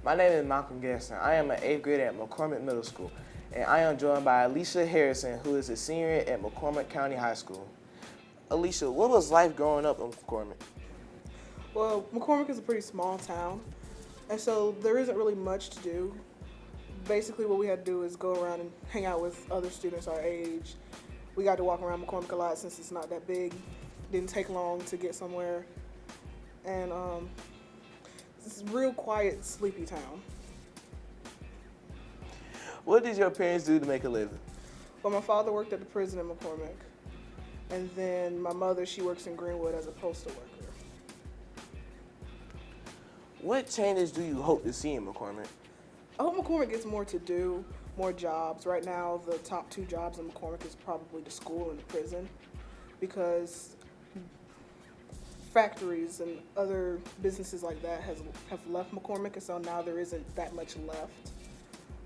My name is Malcolm Gaston. I am an 8th grader at McCormick Middle School, and I am joined by Alicia Harrison, who is a senior at McCormick County High School. Alicia, what was life growing up in McCormick? Well, McCormick is a pretty small town, and so there isn't really much to do. Basically, what we had to do is go around and hang out with other students our age. We got to walk around McCormick a lot since it's not that big. Didn't take long to get somewhere. And it's a real quiet, sleepy town. What did your parents do to make a living? Well, my father worked at the prison in McCormick. And then my mother, she works in Greenwood as a postal worker. What changes do you hope to see in McCormick? I hope McCormick gets more to do, more jobs. Right now, the top 2 jobs in McCormick is probably the school and the prison, because factories and other businesses like that have left McCormick, and so now there isn't that much left.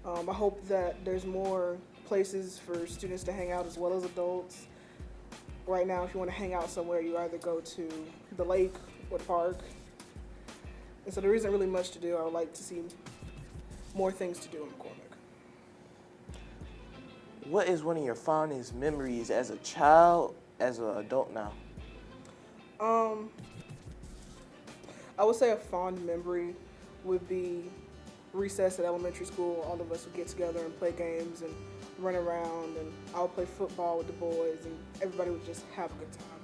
I hope that there's more places for students to hang out as well as adults. Right now, if you want to hang out somewhere, you either go to the lake or the park. And so there isn't really much to do. I would like to see more things to do in McCormick. What is one of your fondest memories as a child, as an adult now? I would say a fond memory would be recess at elementary school. All of us would get together and play games and run around, and I would play football with the boys, and everybody would just have a good time.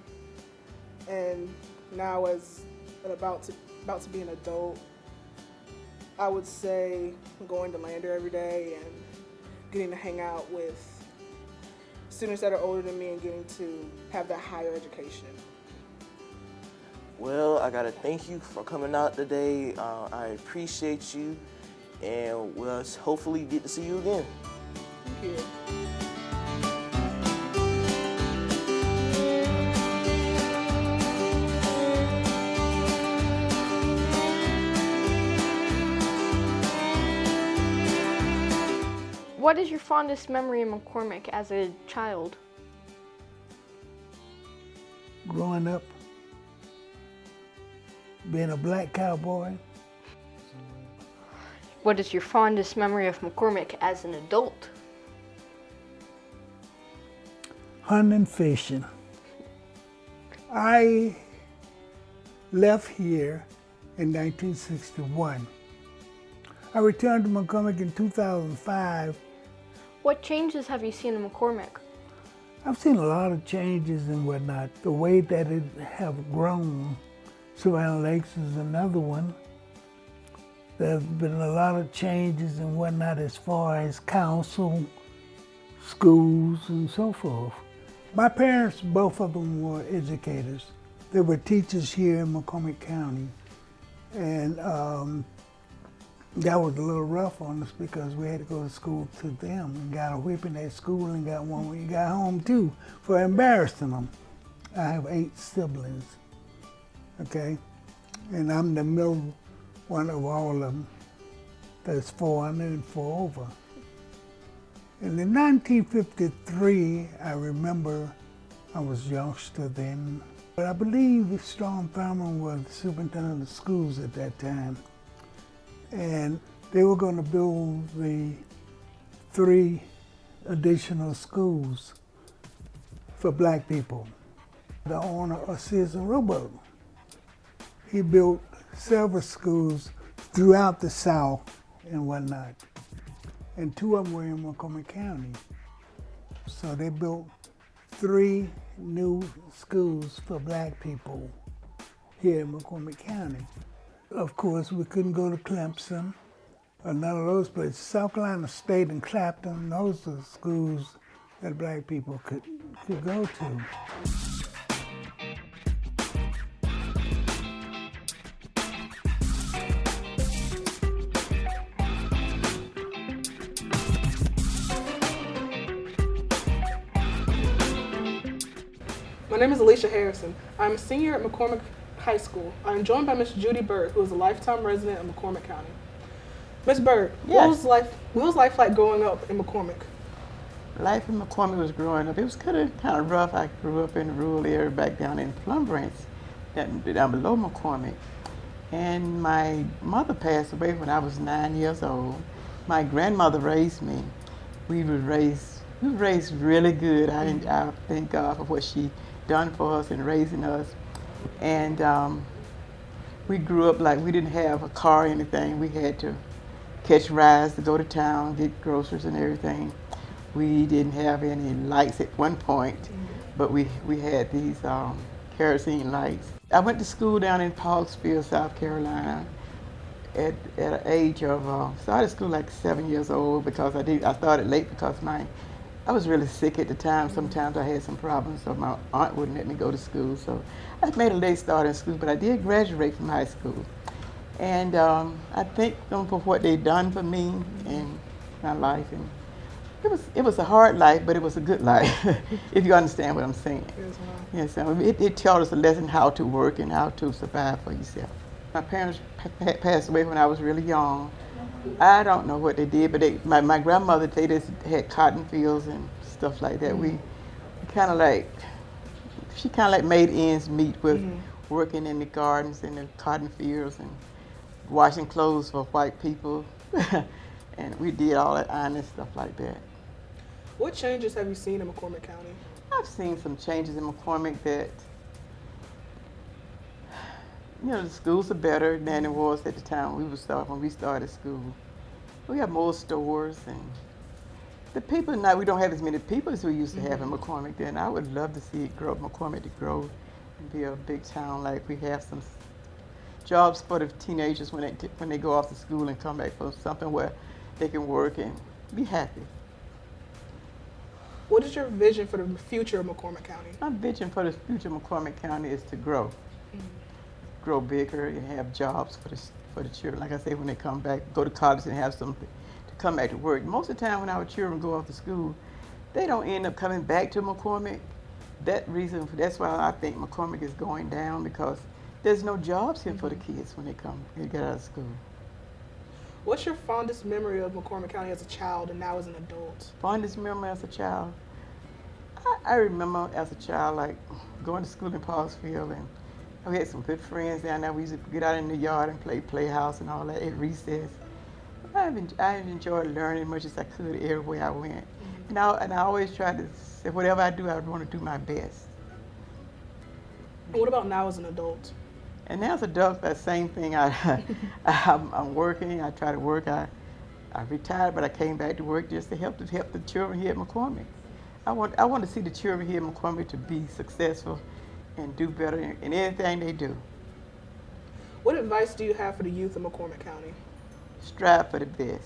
And now, as about to be an adult, I would say going to Lander every day and getting to hang out with students that are older than me and getting to have that higher education. Well, I gotta thank you for coming out today. I appreciate you, and we'll hopefully get to see you again. Thank you. What is your fondest memory in McCormick as a child? Growing up, being a black cowboy. What is your fondest memory of McCormick as an adult? Hunting and fishing. I left here in 1961. I returned to McCormick in 2005. What changes have you seen in McCormick? I've seen a lot of changes and whatnot. The way that it have grown. Savannah Lakes is another one. There's been a lot of changes and whatnot as far as council, schools, and so forth. My parents, both of them were educators. They were teachers here in McCormick County. And that was a little rough on us because we had to go to school to them and got a whipping at school and got one when you got home too for embarrassing them. I have 8 siblings, okay? And I'm the middle one of all of them. There's 4 under and 4 over. And in 1953, I remember I was a youngster then, but I believe Storm Thurman was the superintendent of schools at that time. And they were going to build the 3 additional schools for black people. The owner of Sears and Roebuck, he built several schools throughout the South and whatnot. And 2 of them were in McCormick County. So they built 3 new schools for black people here in McCormick County. Of course, we couldn't go to Clemson or none of those places. South Carolina State and Clapton, those are schools that black people could go to. My name is Alicia Harrison. I'm a senior at McCormick High School. I'm joined by Ms. Judy Bird, who is a lifetime resident of McCormick County. Ms. Bird, Yes. what was life like growing up in McCormick? Life in McCormick was growing up. It was kind of rough. I grew up in a rural area back down in Plum Branch, down below McCormick. And my mother passed away when I was 9 years old. My grandmother raised me. We were raised really good. I thank God for what she done for us in raising us. And we grew up like we didn't have a car or anything. We had to catch rides to go to town, get groceries and everything. We didn't have any lights at one point, but we had these kerosene lights. I went to school down in Parksville, South Carolina, at an age of started school like 7 years old because I started late because I was really sick at the time. Sometimes I had some problems, so my aunt wouldn't let me go to school. So I made a late start in school, but I did graduate from high school. And I thank them for what they've done for me in my life. And it was a hard life, but it was a good life, if you understand what I'm saying. Yes, it taught us a lesson how to work and how to survive for yourself. My parents passed away when I was really young. I don't know what they did, but my grandmother, they just had cotton fields and stuff like that. We kind of like, she kind of like made ends meet with working in the gardens and the cotton fields and washing clothes for white people. And we did all that ironing stuff like that. What changes have you seen in McCormick County? I've seen some changes in McCormick that, the schools are better than it was at the time when we started school. We have more stores and the people now, we don't have as many people as we used to have in McCormick then. I would love to see it grow, McCormick to grow and be a big town. Like we have some jobs for the teenagers when they go off to school and come back for something where they can work and be happy. What is your vision for the future of McCormick County? My vision for the future of McCormick County is to grow. Grow bigger and have jobs for the children. Like I say, when they come back, go to college and have something to come back to work. Most of the time when our children go off to school, they don't end up coming back to McCormick. That's why I think McCormick is going down, because there's no jobs here for the kids when they get out of school. What's your fondest memory of McCormick County as a child and now as an adult? Fondest memory as a child? I remember as a child, like going to school in Parksville, and we had some good friends down there. We used to get out in the yard and play playhouse and all that at recess. I enjoyed learning as much as I could everywhere I went. And I always tried to say, whatever I do, I want to do my best. And what about now as an adult? And now as an adult, that same thing. I'm working. I try to work. I retired, but I came back to work just to help the children here at McCormick. I want to see the children here at McCormick to be successful and do better in anything they do. What advice do you have for the youth of McCormick County? Strive for the best.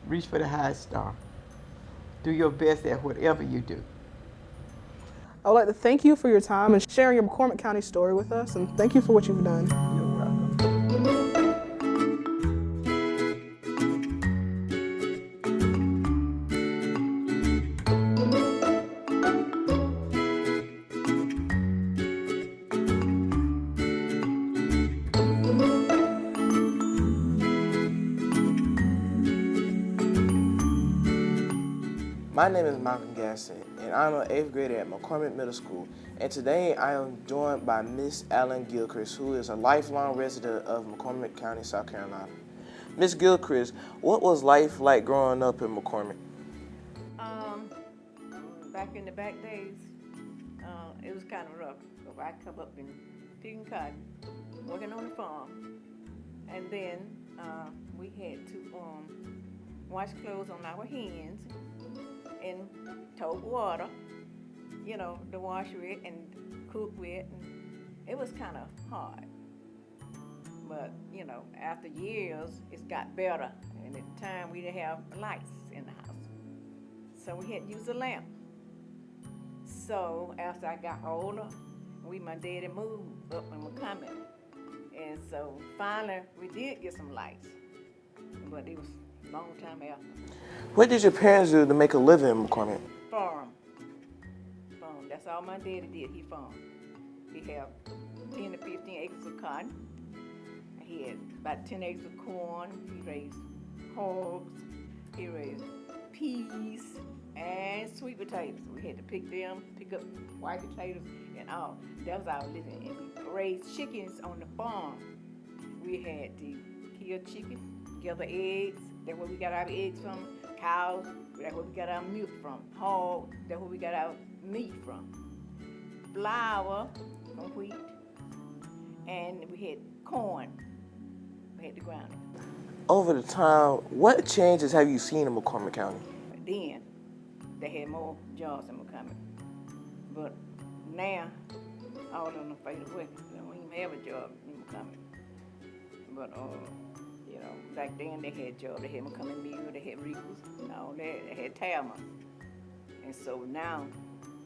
Reach for the highest star. Do your best at whatever you do. I would like to thank you for your time and sharing your McCormick County story with us, and thank you for what you've done. You're welcome. My name is Malcolm Gasson, and I'm an 8th grader at McCormick Middle School. And today I am joined by Miss Ellen Gilchrist, who is a lifelong resident of McCormick County, South Carolina. Miss Gilchrist, what was life like growing up in McCormick? Back in the back days, it was kind of rough. So I come up and picking cotton, working on the farm, and then we had to wash clothes on our hands in cold water, to wash with and cook with, and it was kind of hard. But, after years, it's got better. And at the time, we didn't have lights in the house. So we had to use a lamp. So after I got older, my daddy moved up in McCormick. And so finally, we did get some lights. But it was a long time after. What did your parents do to make a living in McCormick? Farm. That's all my daddy did. He farmed. He had 10 to 15 acres of cotton. He had about 10 acres of corn. He raised hogs. He raised peas and sweet potatoes. We had to pick up white potatoes and all. That was our living. And we raised chickens on the farm. we had to kill chicken, gather eggs. That's where we got our eggs from. Cows, that's where we got our milk from. Hog, that's where we got our meat from. Flour from wheat, and we had corn. We had to grind them. Over the time, what changes have you seen in McCormick County? But then, they had more jobs in McCormick. But now, all of them faded away. They don't even have a job in McCormick. But, you know, back then they had jobs. They had McCormick Mill, they had Regal's, and all that. They had Talma. And so now,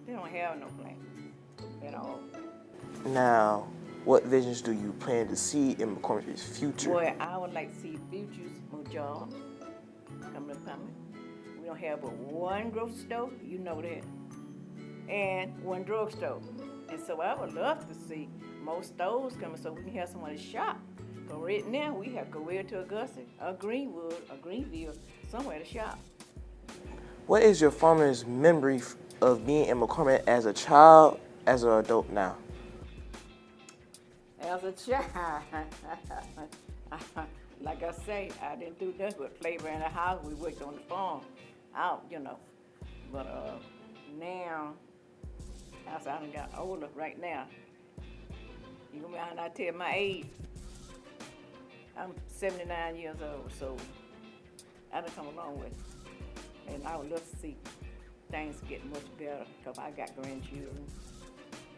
they don't have no plan at all. Now, what visions do you plan to see in McCormick's future? Boy, I would like to see futures, more jobs coming to McCormick. We don't have but one grocery store, you know that, and one drugstore. And so I would love to see more stores coming so we can have somewhere to shop. But right now, we have to go to Augusta, or Greenwood, or Greenville, somewhere to shop. What is your fondest memory of being in McCormick as a child, as an adult now? As a child, like I say, I didn't do nothing but play around the house. We worked on the farm, out, you know. But now, as I done got older right now, you know how I tell my age, I'm 79 years old, so I done come a long way. And I would love to see things get much better, because I got grandchildren,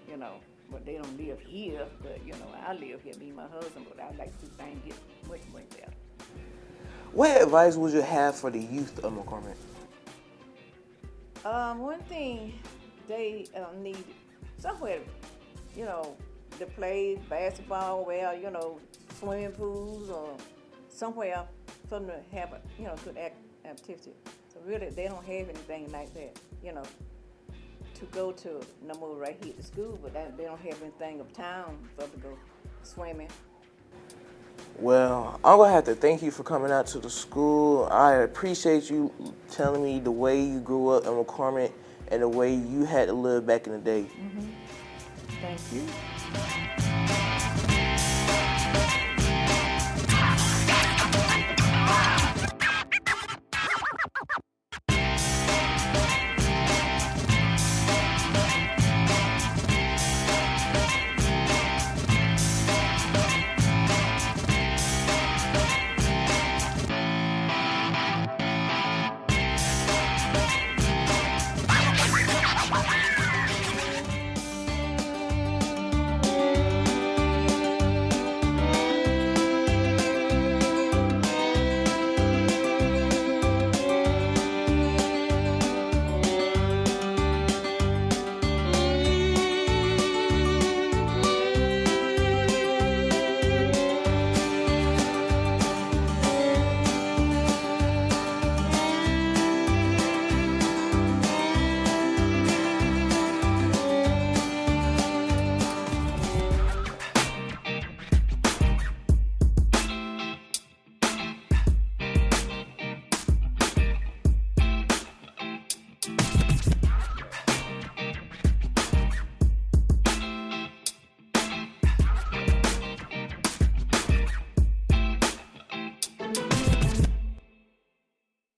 you know. But they don't live here, but you know, I live here, me and my husband, but I'd like to see things get much, much better. What advice would you have for the youth of McCormick? One thing, they need somewhere, you know, to play basketball, well, you know, swimming pools, or somewhere for them to have a, you know, good activity. So really, they don't have anything like that, you know, to go to no more right here at the school, but they don't have anything uptown for them to go swimming. Well, I'm going to have to thank you for coming out to the school. I appreciate you telling me the way you grew up in McCormick and the way you had to live back in the day. Mm-hmm. Thank you.